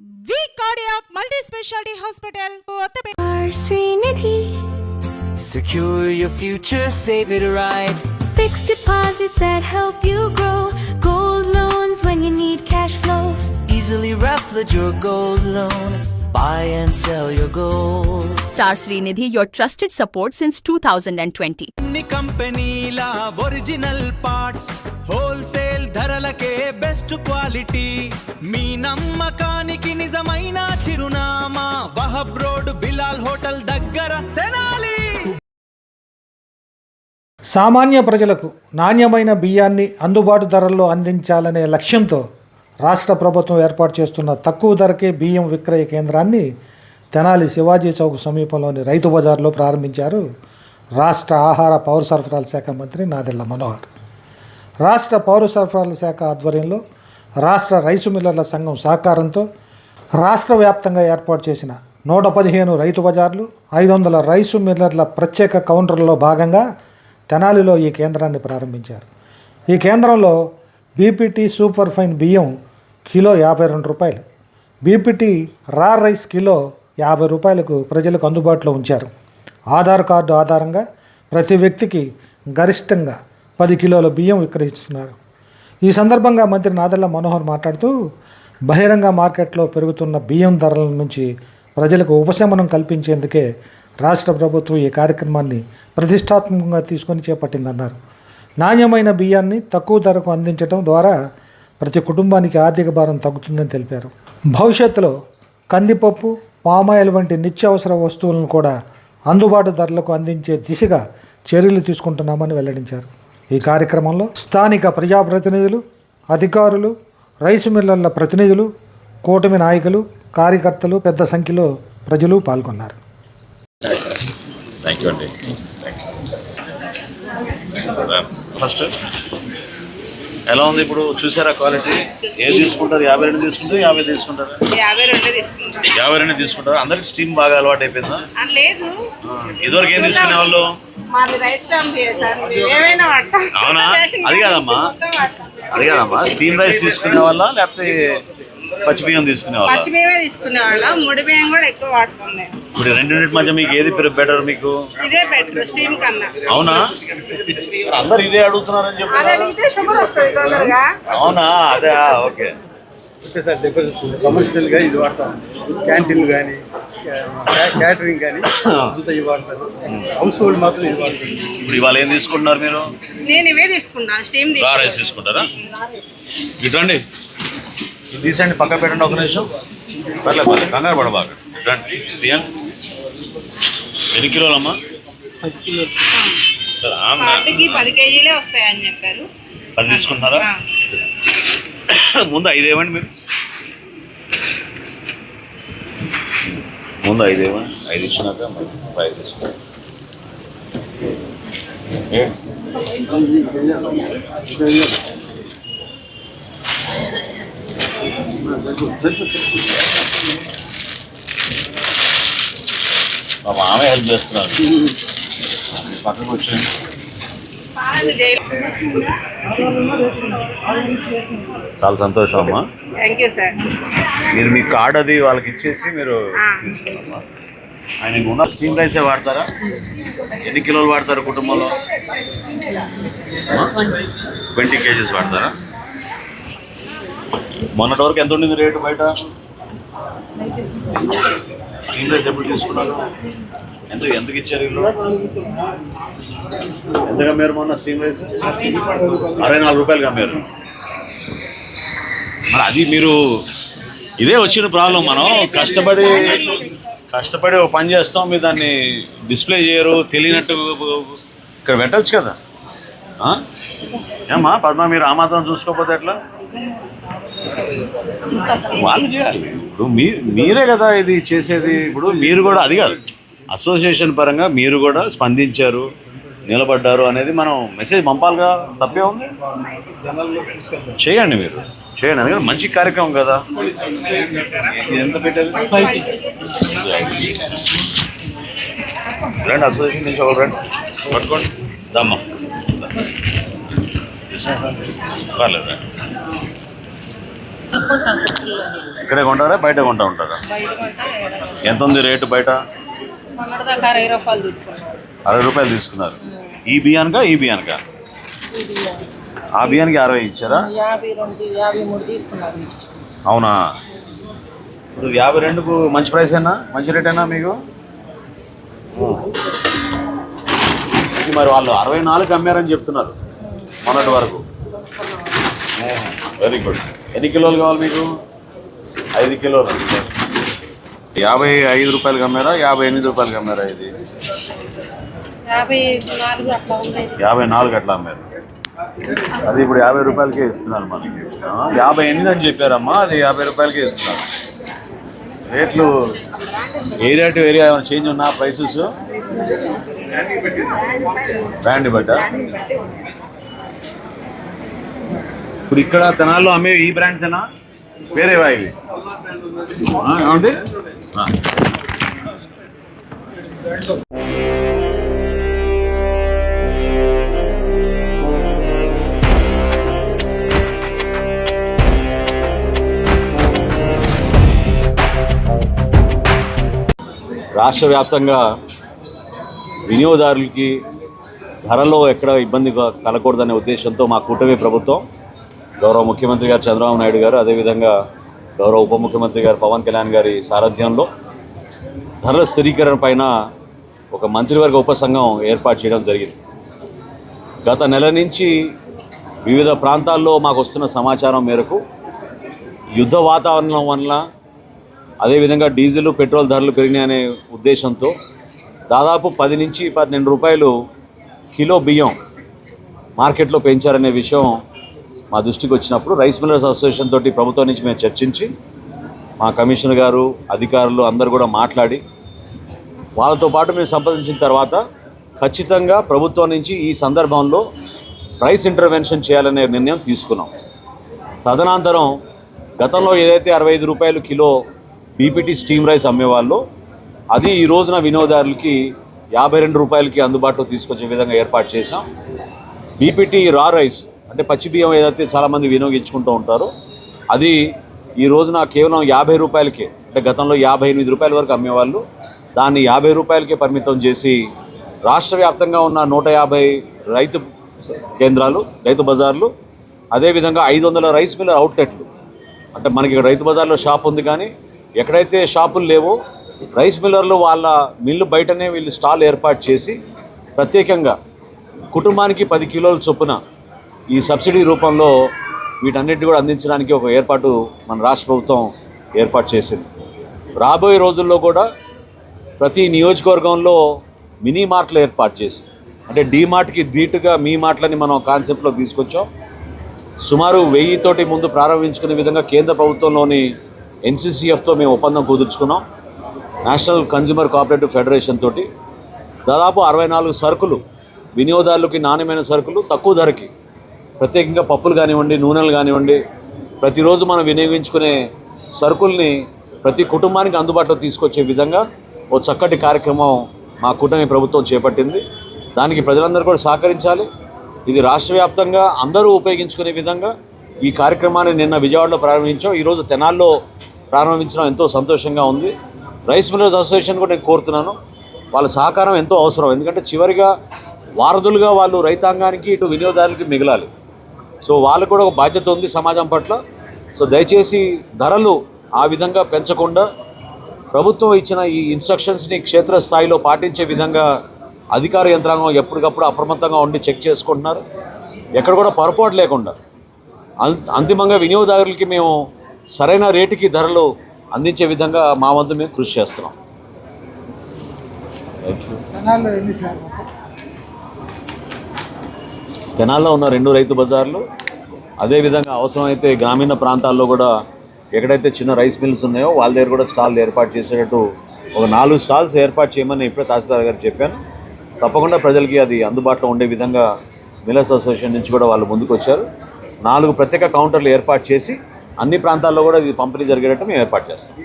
V Cardiac Multi-Specialty Hospital. Srinidhi. Secure your future, save it right. Fixed deposits that help you grow. Gold loans when you need cash flow. Easily replicate your gold loan. Buy and sell your gold. Star Srinidhi, your trusted support since 2020. అన్ని కంపెనీల original parts wholesale ధరలకే best quality మీ నమ్మకానికి నిజమైన చిరునామా Wahb road Bilal hotel దగ్గర తెనాలి. సామాన్య ప్రజలకు నాణ్యమైన బియ్యాన్ని అందుబాటు ధరల్లో అందించాలనే లక్ష్యంతో రాష్ట్ర ప్రభుత్వం ఏర్పాటు చేస్తున్న తక్కువ ధరకే బియ్యం విక్రయ కేంద్రాన్ని తెనాలి శివాజీ చౌక్ సమీపంలోని రైతు బజార్లో ప్రారంభించారు రాష్ట్ర ఆహార పౌర సరఫరాల శాఖ మంత్రి నాదెళ్ల మనోహర్. రాష్ట్ర పౌర సరఫరాల శాఖ ఆధ్వర్యంలో రాష్ట్ర రైసు మిల్లర్ల సంఘం సహకారంతో రాష్ట్ర వ్యాప్తంగా ఏర్పాటు చేసిన 115 రైతు బజార్లు 500 రైసు మిల్లర్ల ప్రత్యేక కౌంటర్లలో భాగంగా తెనాలిలో ఈ కేంద్రాన్ని ప్రారంభించారు. ఈ కేంద్రంలో బీపీటీ సూపర్ ఫైన్ బియ్యం కిలో 52 రూపాయలు, బీపీటీ రా రైస్ కిలో 50 రూపాయలకు ప్రజలకు అందుబాటులో ఉంచారు. ఆధార్ కార్డు ఆధారంగా ప్రతి వ్యక్తికి గరిష్టంగా 10 కిలోల బియ్యం విక్రయిస్తున్నారు. ఈ సందర్భంగా మంత్రి నాదెళ్ల మనోహర్ మాట్లాడుతూ బహిరంగ మార్కెట్లో పెరుగుతున్న బియ్యం ధరల నుంచి ప్రజలకు ఉపశమనం కల్పించేందుకే రాష్ట్ర ప్రభుత్వం ఈ కార్యక్రమాన్ని ప్రతిష్టాత్మకంగా తీసుకొని చేపట్టిందన్నారు. నాణ్యమైన బియ్యాన్ని తక్కువ ధరకు అందించడం ద్వారా ప్రతి కుటుంబానికి ఆర్థిక భారం తగ్గుతుందని తెలిపారు. భవిష్యత్తులో కందిపప్పు, పామాయిల్ వంటి నిత్యావసర వస్తువులను కూడా అందుబాటు ధరలకు అందించే దిశగా చర్యలు తీసుకుంటున్నామని వెల్లడించారు. ఈ కార్యక్రమంలో స్థానిక ప్రజాప్రతినిధులు, అధికారులు, రైసు మిల్లర్ల ప్రతినిధులు, కూటమి నాయకులు, కార్యకర్తలు పెద్ద సంఖ్యలో ప్రజలు పాల్గొన్నారు. థ్యాంక్ యూ అండి. ఫస్ట్ ఎలా ఉంది ఇప్పుడు చూసారా క్వాలిటీ? ఏది తీసుకుంటారు? 52 తీసుకుంటారు, 50 తీసుకుంటారు? 52 తీసుకుంటారు. అందరికి స్టీమ్ బాగా అలవాటు అయిపోయిందా? లేదు, ఇదివరకు ఏం తీసుకునే వాళ్ళు? అవునా? అది కాదమ్మా స్టీమ్ రైస్ తీసుకునే వాళ్ళ లేకపోతే పచ్చి బియ్యం తీసుకునే వాళ్ళ? పచ్చి బియ్యమే తీసుకునే వాళ్ళ. ముడి బియ్యం కూడా ఎక్కువ వాడుతుంది. ఇప్పుడు రెండింటి మధ్య మీకు ఏది బెటర్? మీకు ఇదే బెటర్ స్టీమ్ కన్నా. అవునా? అందరు ఇదే అడుగుతున్నారని చెప్పి అది అడిగితే షుగర్ వస్తుంది తొందరగా. అవునా? అదే ఓకే. కమర్షియల్గా ఇది వాడతాం, క్యాంటీన్లు కానీ క్యాటరింగ్ కానీ అంతా ఇది వాడతారు. హౌస్ హోల్డ్ మాత్రం ఇది వాడతారు. ఇప్పుడు ఇవాళ ఏం తీసుకుంటున్నారు మీరు? నేను ఇవే తీసుకున్నాను, స్టీమ్ రైస్ తీసుకుంటారా? ఇట్రండి, ఇది తీసండి, పక్క పెట్టండి ఒక నిమిషం. పర్లేదు కంగారు పడబాక. ఇట్రండి, తీయండి. ఎన్ని కిలోలమ్మా? 10 కిలోలు. వాటికి 10 కేజీలే వస్తాయని చెప్పారు. 10 తీసుకుంటున్నారా? ముందు 5 ఇవ్వండి మీరు. ముందు 5 ఇవ్వండి. 5 ఇచ్చినాక 5 తీసుకుంటారు. మా మామ హెల్ప్ చేస్తున్నారు. పక్కకు వచ్చేయండి. చాలా సంతోషం అమ్మా. Thank you sir. మీరు మీ కార్డ్ అది వాళ్ళకి ఇచ్చేసి మీరు తీసుకున్నామ్మా. ఆయన ఉన్న స్టీమ్ రైసే వాడతారా? ఎన్ని కిలోలు వాడతారు కుటుంబంలో? 20 కేజీస్ వాడతారా? మొన్నటి వరకు ఎంత ఉండింది రేటు బయట? స్టీమ్ రైస్ ఎప్పుడు తీసుకున్నారు? ఎందుకు ఇచ్చారు వీళ్ళు? ఎంత కమ్మారు మొన్న స్టీమ్ రైస్? 64 రూపాయలు కమ్మారు. మరి అది మీరు ఇదే వచ్చిన ప్రాబ్లం. మనం కష్టపడి ఒక పని చేస్తాం, మీరు దాన్ని డిస్ప్లే చేయరు, తెలియనట్టు ఇక్కడ పెట్టచ్చు కదా. ఏమ్మా పద్మ, మీరు ఆ మాత్రం చూసుకోకపోతే ఎట్లా? వాళ్ళు చేయాలి. ఇప్పుడు మీరే కదా ఇది చేసేది. ఇప్పుడు మీరు కూడా అది కాదు, అసోసియేషన్ పరంగా మీరు కూడా స్పందించారు, నిలబడ్డారు అనేది మనం మెసేజ్ పంపాలిగా. తప్పే ఉంది? చేయండి, మీరు చేయండి. అందుకని మంచి కార్యక్రమం కదా. ఇది ఎంత పెట్టారు? రండి, అసోసియేషన్ నుంచి ఒకరు రండి, పట్టుకోండి. దమ్మా పర్లేదు. ఇక్కడే కొంటారా బయట కొంటా ఉంటారా? ఎంత ఉంది రేటు బయట? 60 రూపాయలు తీసుకున్నారు. ఈ బియ్యానికా ఈ బియ్యానికా? ఆ బియ్యానికి 60 ఇచ్చారా? 52, 53 తీసుకున్నారు. అవునా? ఇప్పుడు 52కు మంచి ప్రైస్ అయినా మంచి రేట్ అయినా మీకు? మరి వాళ్ళు 64కి అమ్మారని చెప్తున్నారు మొన్నటి వరకు. Very good. ఎన్ని కిలోలు కావాలి మీకు? 5 కిలోలు. 55 రూపాయలకి అమ్మారా 58 రూపాయలకి అమ్మారా? ఇది 54 అట్లా అమ్మారు. అది ఇప్పుడు 50 రూపాయలకే ఇస్తున్నారు మనకి. 58 అని చెప్పారమ్మా, అది 50 రూపాయలకే ఇస్తున్నారు. రేట్లు ఏరియా టు ఏరియా ఏమైనా చేంజ్ ఉన్నా ప్రైసెస్? బ్రాండ్ బట్ట. ఇప్పుడు ఇక్కడ తెనాల్లో అమ్మే ఈ బ్రాండ్సేనా వేరేవా ఇవి? ఏమండి? రాష్ట్ర వ్యాప్తంగా వినియోగదారులకి ధరలో ఎక్కడ ఇబ్బంది కలగకూడదనే ఉద్దేశంతో మా కూటమి ప్రభుత్వం గౌరవ ముఖ్యమంత్రి గారు చంద్రబాబు నాయుడు గారు, అదేవిధంగా గౌరవ ఉప ముఖ్యమంత్రి గారు పవన్ కళ్యాణ్ గారి సారథ్యంలో ధరల స్థిరీకరణ పైన ఒక మంత్రివర్గ ఉపసంఘం ఏర్పాటు చేయడం జరిగింది. గత నెల నుంచి వివిధ ప్రాంతాల్లో మాకు వస్తున్న సమాచారం మేరకు యుద్ధ వాతావరణం వల్ల, అదేవిధంగా డీజిల్ పెట్రోల్ ధరలు పెరిగినాయనే ఉద్దేశంతో దాదాపు 10 నుంచి 12 రూపాయలు కిలో బియ్యం మార్కెట్లో పెంచారనే విషయం మా దృష్టికి వచ్చినప్పుడు రైస్ మిల్లర్స్ అసోసియేషన్ తోటి ప్రభుత్వం నుంచి మేము చర్చించి మా కమిషనర్ గారు అధికారులు అందరూ కూడా మాట్లాడి వాళ్ళతో పాటు మేము సంప్రదించిన తర్వాత ఖచ్చితంగా ప్రభుత్వం నుంచి ఈ సందర్భంలో ప్రైస్ ఇంటర్వెన్షన్ చేయాలనే నిర్ణయం తీసుకున్నాం. తదనంతరం గతంలో ఏదైతే 65 రూపాయలు కిలో బీపీటీ స్టీమ్ రైస్ అమ్మేవాళ్ళు అది ఈ రోజున వినియోగదారులకి 52 రూపాయలకి అందుబాటులో తీసుకొచ్చే విధంగా ఏర్పాటు చేసాం. బీపీటీ రా రైస్ అంటే పచ్చి బియ్యం ఏదైతే చాలామంది వినియోగించుకుంటూ ఉంటారో అది ఈ రోజున కేవలం 50 రూపాయలకే, అంటే గతంలో 58 రూపాయల వరకు అమ్మేవాళ్ళు దాన్ని 50 రూపాయలకే పరిమితం చేసి రాష్ట్ర వ్యాప్తంగా ఉన్న 150 రైతు కేంద్రాలు, రైతు బజార్లు, అదేవిధంగా 500 రైస్ మిల్లర్ అవుట్లెట్లు, అంటే మనకి ఇక్కడ రైతు బజార్లో షాప్ ఉంది కానీ ఎక్కడైతే షాపులు లేవో రైస్ మిల్లర్లు వాళ్ళ మిల్లు బయటనే వీళ్ళు స్టాల్ ఏర్పాటు చేసి ప్రత్యేకంగా కుటుంబానికి 10 కిలోల చొప్పున ఈ సబ్సిడీ రూపంలో వీటన్నిటిని కూడా అందించడానికి ఒక ఏర్పాటు మన రాష్ట్ర ప్రభుత్వం ఏర్పాటు చేసింది. రాబోయే రోజుల్లో కూడా ప్రతి నియోజకవర్గంలో మినీ మార్ట్లు ఏర్పాటు చేసి, అంటే డీమార్ట్కి ధీటుగా మీ మార్ట్లని మనం కాన్సెప్ట్లో తీసుకొచ్చాం. సుమారు 1000 తోటి ముందు ప్రారంభించుకునే విధంగా కేంద్ర ప్రభుత్వంలోని ఎన్సీసీఎఫ్తో మేము ఒప్పందం కుదుర్చుకున్నాం. నేషనల్ కన్జ్యూమర్ కోఆపరేటివ్ ఫెడరేషన్ తోటి దాదాపు 64 సరుకులు వినియోగదారులకి నాణ్యమైన సరుకులు తక్కువ ధరకి, ప్రత్యేకంగా పప్పులు కానివ్వండి, నూనెలు కానివ్వండి, ప్రతిరోజు మనం వినియోగించుకునే సరుకుల్ని ప్రతి కుటుంబానికి అందుబాటులో తీసుకొచ్చే విధంగా ఓ చక్కటి కార్యక్రమం మా కూటమి ప్రభుత్వం చేపట్టింది. దానికి ప్రజలందరూ కూడా సహకరించాలి. ఇది రాష్ట్ర వ్యాప్తంగా అందరూ ఉపయోగించుకునే విధంగా ఈ కార్యక్రమాన్ని నిన్న విజయవాడలో ప్రారంభించాం. ఈరోజు తెనాల్లో ప్రారంభించడం ఎంతో సంతోషంగా ఉంది. రైస్ మిల్లర్స్ అసోసియేషన్ కూడా నేను కోరుతున్నాను, వాళ్ళ సహకారం ఎంతో అవసరం. ఎందుకంటే చివరిగా వారధులుగా వాళ్ళు రైతాంగానికి ఇటు వినియోగదారులకి మిగలాలి. సో వాళ్ళకు కూడా ఒక బాధ్యత ఉంది సమాజం పట్ల. సో దయచేసి ధరలు ఆ విధంగా పెంచకుండా ప్రభుత్వం ఇచ్చిన ఈ ఇన్స్ట్రక్షన్స్ని క్షేత్రస్థాయిలో పాటించే విధంగా అధికార యంత్రాంగం ఎప్పటికప్పుడు అప్రమత్తంగా ఉండి చెక్ చేసుకుంటున్నారు. ఎక్కడ కూడా పొరపాటు లేకుండా అంతిమంగా వినియోగదారులకి మేము సరైన రేటుకి ధరలు అందించే విధంగా మా వంతు మేము కృషి చేస్తున్నాం. తెనాల్లో ఉన్న 2 రైతు బజార్లు, అదేవిధంగా అవసరమైతే గ్రామీణ ప్రాంతాల్లో కూడా ఎక్కడైతే చిన్న రైస్ మిల్స్ ఉన్నాయో వాళ్ళ దగ్గర కూడా స్టాల్ ఏర్పాటు చేసేటట్టు ఒక 4 స్టాల్స్ ఏర్పాటు చేయమని ఇప్పుడే తహసీల్దార్ గారు చెప్పాను. తప్పకుండా ప్రజలకి అది అందుబాటులో ఉండే విధంగా మిల్లర్స్ అసోసియేషన్ నుంచి కూడా వాళ్ళు ముందుకు వచ్చారు. 4 ప్రత్యేక కౌంటర్లు ఏర్పాటు చేసి అన్ని ప్రాంతాల్లో కూడా ఇది పంపిణీ జరిగేటట్టు మేము ఏర్పాటు చేస్తాం.